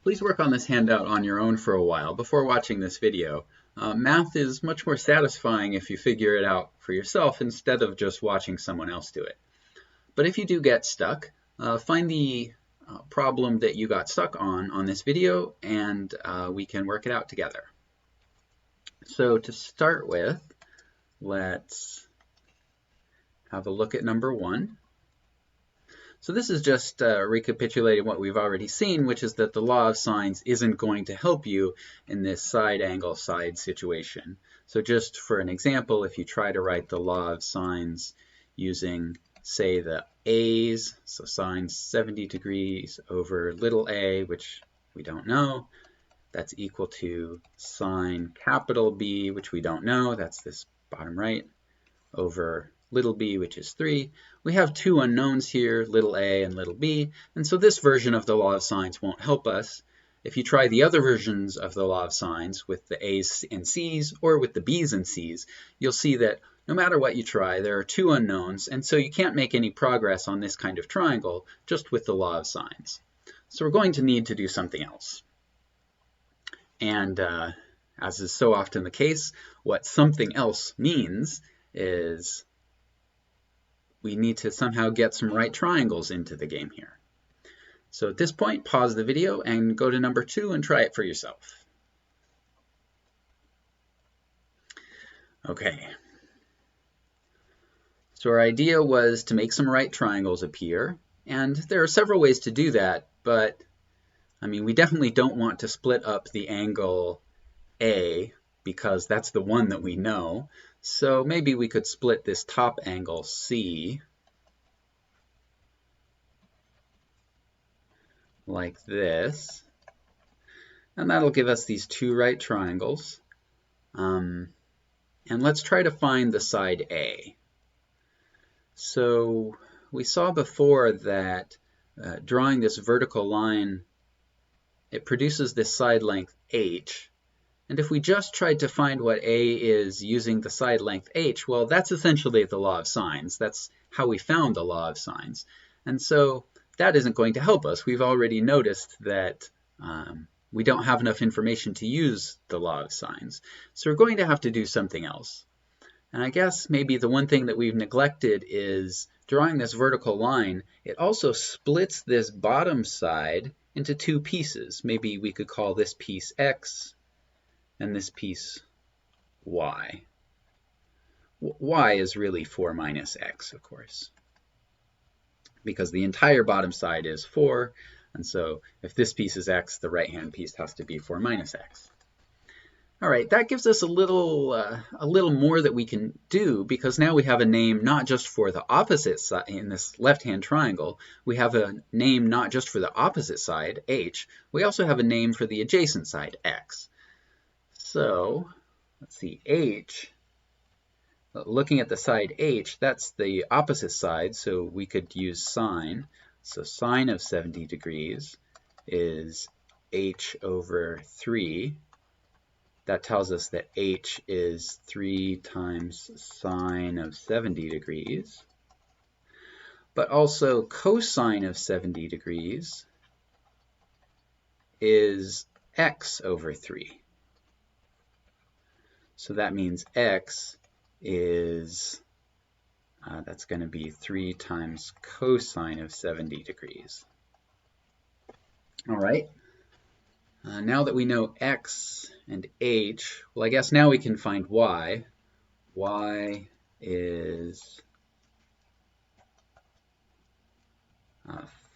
Please work on this handout on your own for a while before watching this video. Math is much more satisfying if you figure it out for yourself instead of just watching someone else do it. But if you do get stuck, find the problem that you got stuck on this video, and we can work it out together. So to start with, let's have a look at number 1. So this is just recapitulating what we've already seen, which is that the law of sines isn't going to help you in this side angle side situation. So just for an example, if you try to write the law of sines using, say, the a's, so sine 70 degrees over little a, which we don't know, that's equal to sine capital B, which we don't know, that's this bottom right, over little b, which is 3. We have two unknowns here, little a and little b, and so this version of the law of sines won't help us. If you try the other versions of the law of sines with the a's and c's or with the b's and c's, you'll see that no matter what you try, there are two unknowns, and so you can't make any progress on this kind of triangle just with the law of sines. So we're going to need to do something else. And as is so often the case, what something else means is we need to somehow get some right triangles into the game here. So at this point, pause the video and go to number 2 and try it for yourself. Okay. So our idea was to make some right triangles appear, and there are several ways to do that, but I mean, we definitely don't want to split up the angle A because that's the one that we know. So maybe we could split this top angle C like this, and that'll give us these two right triangles. And let's try to find the side A. So we saw before that drawing this vertical line, it produces this side length h. And if we just tried to find what a is using the side length h, well, that's essentially the law of sines. That's how we found the law of sines. And so that isn't going to help us. We've already noticed that we don't have enough information to use the law of sines. So we're going to have to do something else. And I guess maybe the one thing that we've neglected is drawing this vertical line. It also splits this bottom side into two pieces. Maybe we could call this piece x and this piece y. Y is really 4 minus x, of course, because the entire bottom side is 4, and so if this piece is x, the right-hand piece has to be 4 minus x. All right, that gives us a little more that we can do, because now we have a name not just for the opposite side in this left-hand triangle. We have a name not just for the opposite side, h. We also have a name for the adjacent side, x. So let's see, h, looking at the side h, that's the opposite side, so we could use sine. So sine of 70 degrees is h over 3. That tells us that h is 3 times sine of 70 degrees. But also cosine of 70 degrees is x over 3. So that means x is, that's going to be 3 times cosine of 70 degrees. All right. Now that we know x and h, well, I guess now we can find y. Y is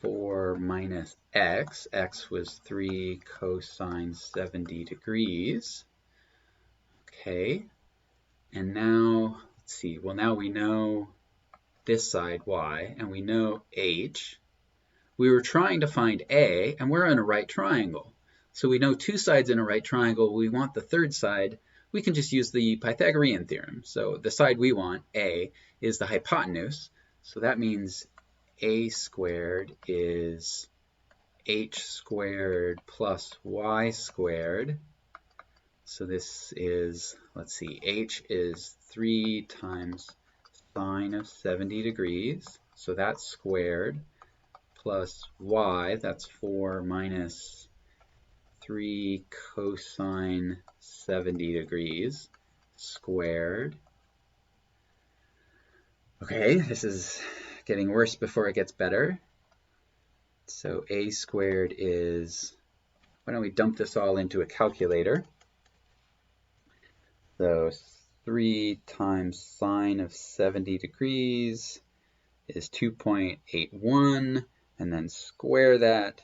4 minus x. X was 3 cosine 70 degrees. Okay, and now, let's see, well, now we know this side, y, and we know h. We were trying to find a, and we're in a right triangle. So we know two sides in a right triangle. We want the third side. We can just use the Pythagorean theorem. So the side we want, a, is the hypotenuse. So that means a squared is h squared plus y squared. So this is, let's see, h is 3 times sine of 70 degrees. So that's squared, plus y, that's 4 minus 3 cosine 70 degrees squared. Okay, this is getting worse before it gets better. So a squared is, why don't we dump this all into a calculator? So 3 times sine of 70 degrees is 2.81, and then square that,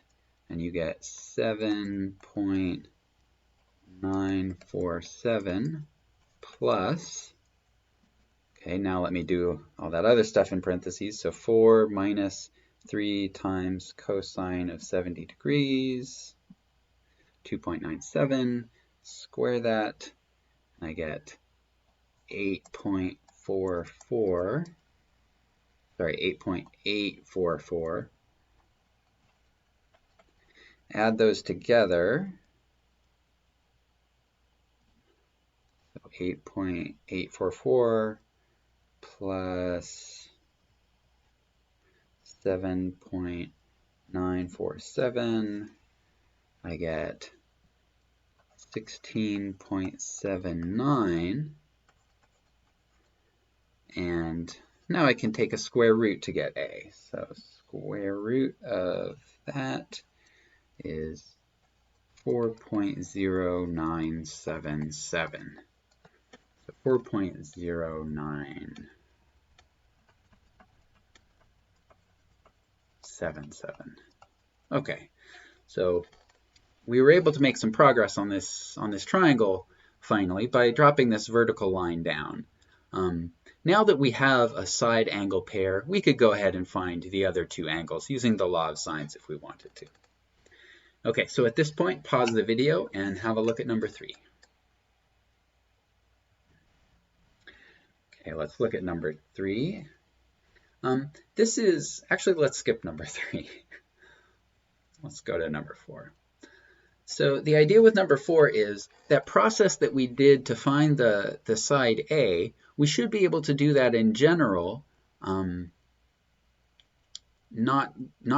and you get 7.947 plus, okay, now let me do all that other stuff in parentheses. So 4 minus 3 times cosine of 70 degrees, 2.97, square that, and I get 8.844. Add those together. So 8.844 plus 7.947. I get 16.79. And now I can take a square root to get a. So square root of that is 4.0977. So 4.0977. Okay, so we were able to make some progress on this triangle finally by dropping this vertical line down. Now that we have a side angle pair, we could go ahead and find the other two angles using the law of sines if we wanted to. Okay, so at this point, pause the video and have a look at number 3. Okay, let's look at number 3. This is, actually, let's skip number 3. Let's go to number 4. So the idea with number 4 is that process that we did to find the side A, we should be able to do that in general, not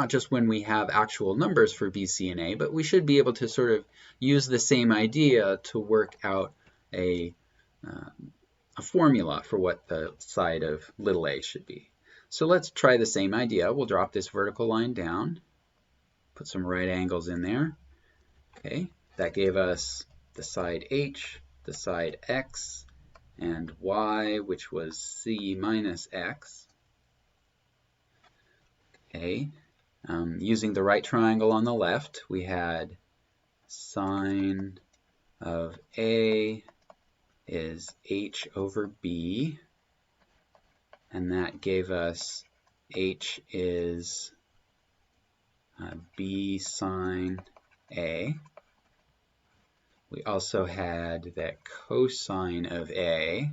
just when we have actual numbers for B, C, and A, but we should be able to sort of use the same idea to work out a formula for what the side of little a should be. So let's try the same idea. We'll drop this vertical line down, put some right angles in there. Okay, that gave us the side H, the side X, and Y, which was C minus X. Okay, using the right triangle on the left, we had sine of A is H over B, and that gave us H is B sine A. We also had that cosine of A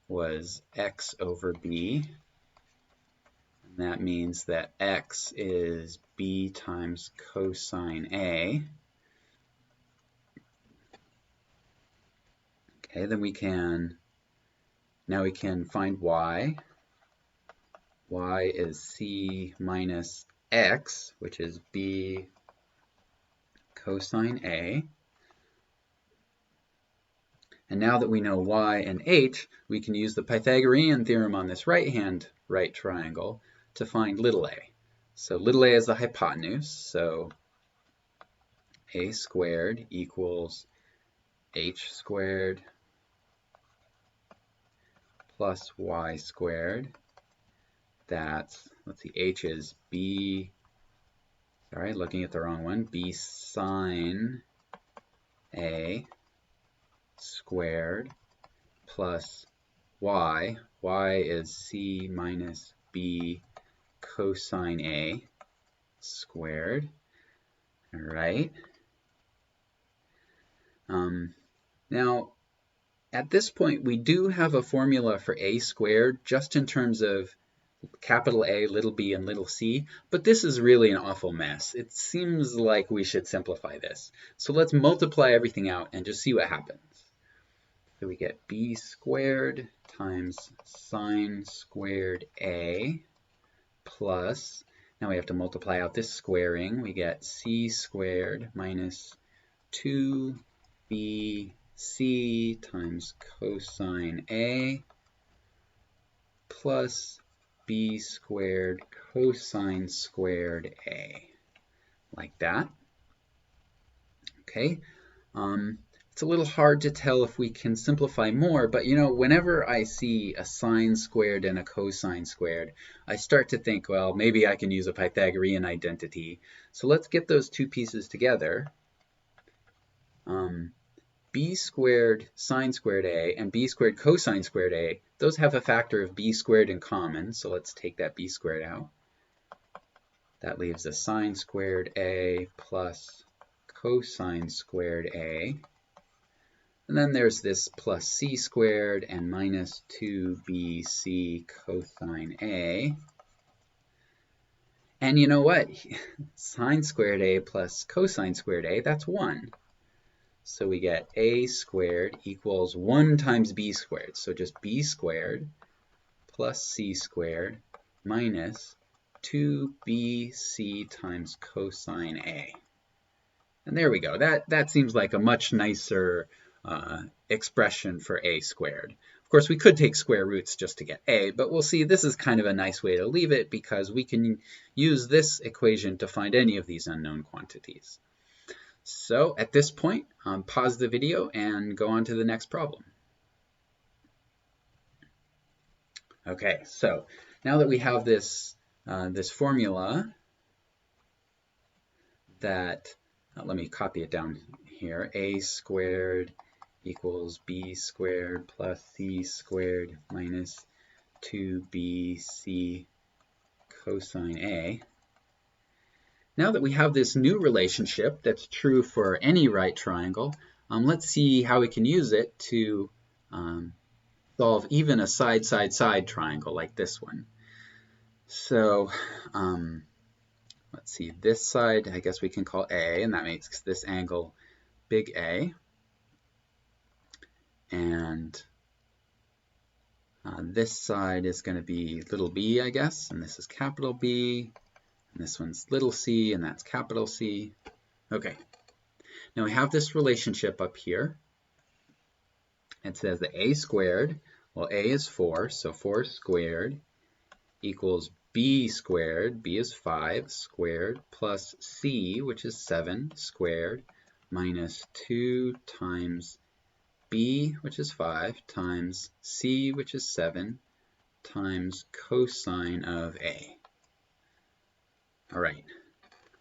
was X over B. And that means that X is B times cosine A. Okay, then now we can find Y. Y is C minus X, which is B cosine A. And now that we know Y and H, we can use the Pythagorean theorem on this right-hand right triangle to find little a. So little a is the hypotenuse, so a squared equals h squared plus y squared. That's, let's see, h is b, sorry, looking at the wrong one, b sine a squared plus y. Y is c minus b cosine a squared. All right. Now, at this point, we do have a formula for a squared just in terms of capital A, little b, and little c, but this is really an awful mess. It seems like we should simplify this. So let's multiply everything out and just see what happens. So we get b squared times sine squared a plus Now we have to multiply out this squaring. We get c squared minus 2bc times cosine A plus b squared cosine squared A, like that. Okay, it's a little hard to tell if we can simplify more, but you know, whenever I see a sine squared and a cosine squared, I start to think, well, maybe I can use a Pythagorean identity. So let's get those two pieces together. B squared sine squared A and B squared cosine squared A, those have a factor of B squared in common, so let's take that B squared out. That leaves a sine squared A plus cosine squared A. And then there's this plus c squared and minus 2bc cosine A. And you know what? Sine squared A plus cosine squared A, that's 1. So we get a squared equals 1 times b squared. So just b squared plus c squared minus 2bc times cosine A. And there we go. That seems like a much nicer expression for a squared. Of course, we could take square roots just to get a, but we'll see this is kind of a nice way to leave it because we can use this equation to find any of these unknown quantities. So at this point, pause the video and go on to the next problem. Okay, so now that we have this, this formula that, let me copy it down here, a squared equals b squared plus c squared minus 2bc cosine A. Now that we have this new relationship that's true for any right triangle, let's see how we can use it to solve even a side-side-side triangle like this one. So let's see, this side I guess we can call A, and that makes this angle big A. And this side is going to be little b, I guess, and this is capital B. And this one's little c, and that's capital C. Okay, now we have this relationship up here. It says that a squared, well, a is 4, so 4 squared equals b squared, b is 5 squared, plus c, which is 7 squared, minus 2 times b, which is 5, times c, which is 7, times cosine of A. All right.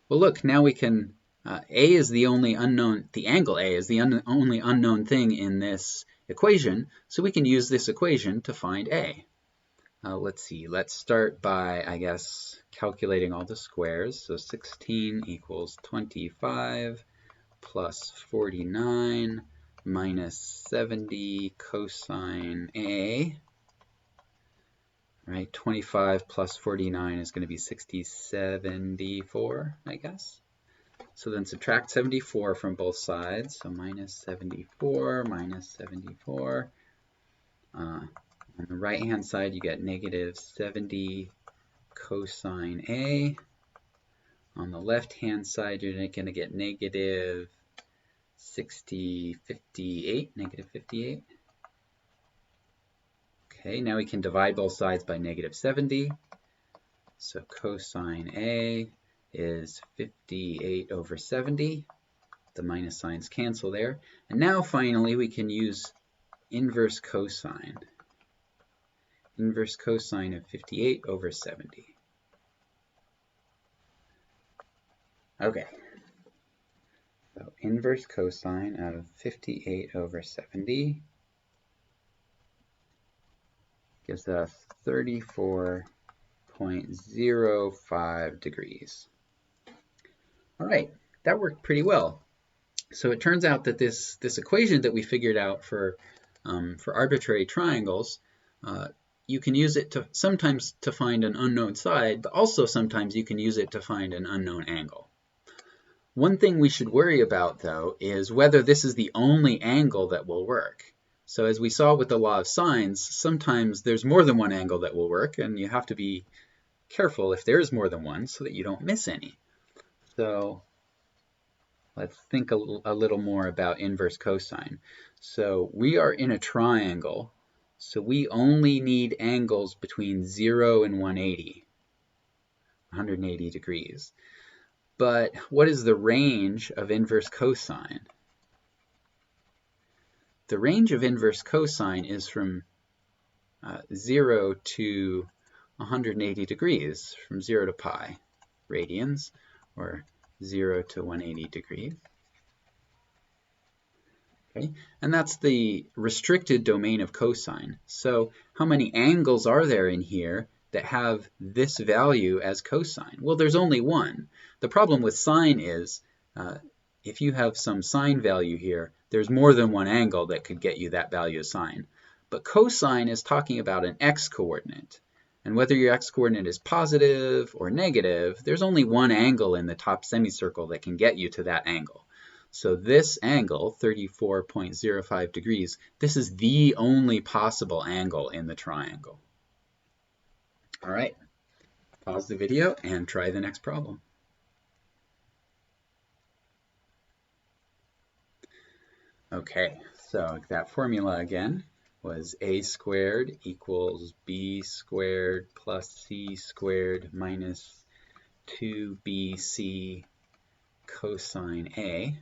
Well, look, now we can, A is the only unknown, the angle A is the only unknown thing in this equation, so we can use this equation to find A. Let's see, let's start by, I guess, calculating all the squares. So 16 equals 25 plus 49 minus 70 cosine A. Right, 25 plus 49 is going to be 74, I guess. So then subtract 74 from both sides. So minus 74, minus 74. On the right-hand side, you get negative 70 cosine A. On the left-hand side, you're going to get negative 58, negative 58. Okay, now we can divide both sides by negative 70. So cosine A is 58 over 70. The minus signs cancel there. And now finally we can use inverse cosine. Inverse cosine of 58 over 70. Okay. So inverse cosine of 58 over 70 gives us 34.05 degrees. All right, that worked pretty well. So it turns out that this equation that we figured out for arbitrary triangles, you can use it to sometimes to find an unknown side, but also sometimes you can use it to find an unknown angle. One thing we should worry about, though, is whether this is the only angle that will work. So as we saw with the law of sines, sometimes there's more than one angle that will work, and you have to be careful if there's more than one so that you don't miss any. So let's think a little more about inverse cosine. So we are in a triangle, so we only need angles between 0 and 180 degrees. But what is the range of inverse cosine? The range of inverse cosine is from 0 to 180 degrees, from 0 to pi radians, or 0 to 180 degrees. Okay, and that's the restricted domain of cosine. So how many angles are there in here that have this value as cosine? Well, there's only one. The problem with sine is if you have some sine value here, there's more than one angle that could get you that value of sine. But cosine is talking about an x-coordinate. And whether your x-coordinate is positive or negative, there's only one angle in the top semicircle that can get you to that angle. So this angle, 34.05 degrees, this is the only possible angle in the triangle. All right, pause the video and try the next problem. Okay, so that formula again was a squared equals b squared plus c squared minus 2bc cosine a.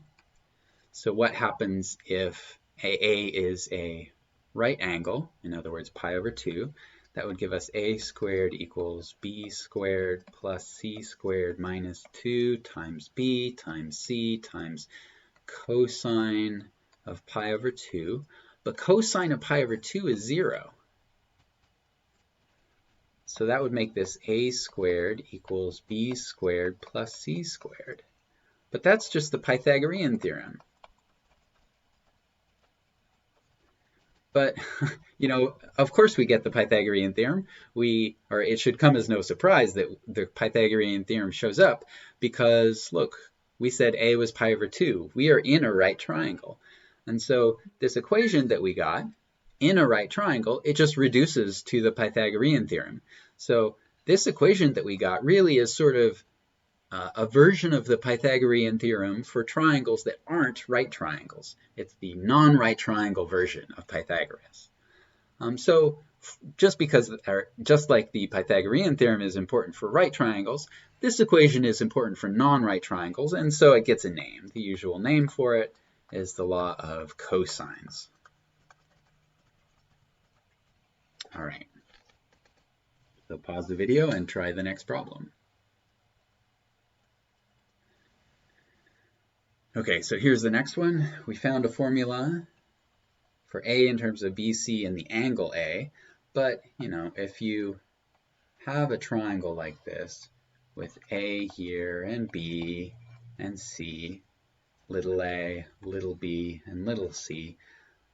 So what happens if AA is a right angle, in other words, pi over 2? That would give us a squared equals b squared plus c squared minus 2 times b times c times cosine of pi over 2. But cosine of pi over 2 is 0. So that would make this a squared equals b squared plus c squared. But that's just the Pythagorean theorem. But, you know, of course we get the Pythagorean theorem. Or it should come as no surprise that the Pythagorean theorem shows up because, look, we said a was pi over 2. We are in a right triangle. And so this equation that we got in a right triangle, it just reduces to the Pythagorean theorem. So this equation that we got really is sort of a version of the Pythagorean theorem for triangles that aren't right triangles. It's the non-right triangle version of Pythagoras. So just like the Pythagorean theorem is important for right triangles, this equation is important for non-right triangles, and so it gets a name. The usual name for it is the law of cosines. All right. So pause the video and try the next problem. Okay, so here's the next one. We found a formula for A in terms of BC and the angle A. But, you know, if you have a triangle like this with A here and B and C, little a, little b, and little c,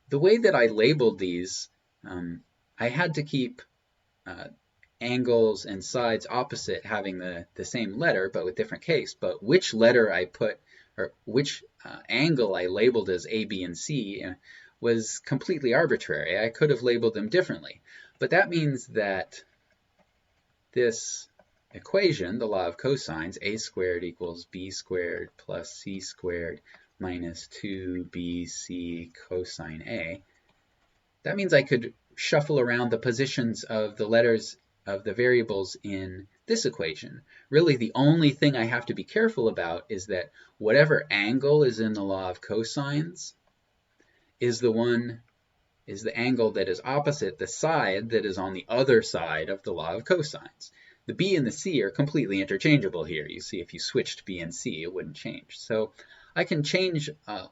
the way that I labeled these, I had to keep angles and sides opposite having the same letter, but with different case. But which letter I put, or which angle I labeled as A, B, and C was completely arbitrary. I could have labeled them differently. But that means that this equation, the law of cosines, a squared equals b squared plus c squared minus 2bc cosine a, that means I could shuffle around the positions of the letters of the variables in this equation. Really, the only thing I have to be careful about is that whatever angle is in the law of cosines is the angle that is opposite the side that is on the other side of the law of cosines. The b and the c are completely interchangeable here. You see, if you switched b and c, it wouldn't change. So I can change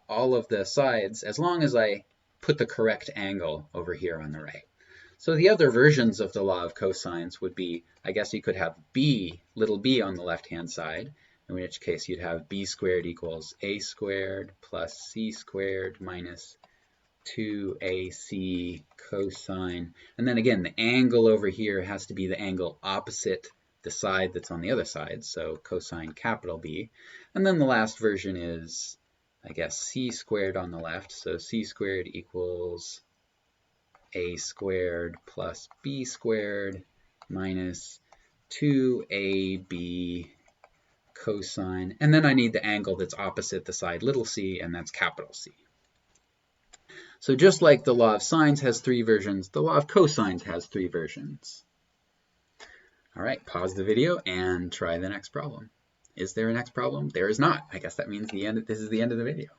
all of the sides as long as I put the correct angle over here on the right. So the other versions of the law of cosines would be, I guess you could have b, little b on the left-hand side, in which case you'd have b squared equals a squared plus c squared minus 2ac cosine. And then again, the angle over here has to be the angle opposite the side that's on the other side, so cosine capital B. And then the last version is, I guess, c squared on the left, so c squared equals a squared plus b squared minus 2ab cosine, and then I need the angle that's opposite the side little c, and that's capital C. So just like the law of sines has 3 versions, the law of cosines has 3 versions. All right, pause the video and try the next problem. Is there a next problem? There is not. I guess that means this is the end of the video.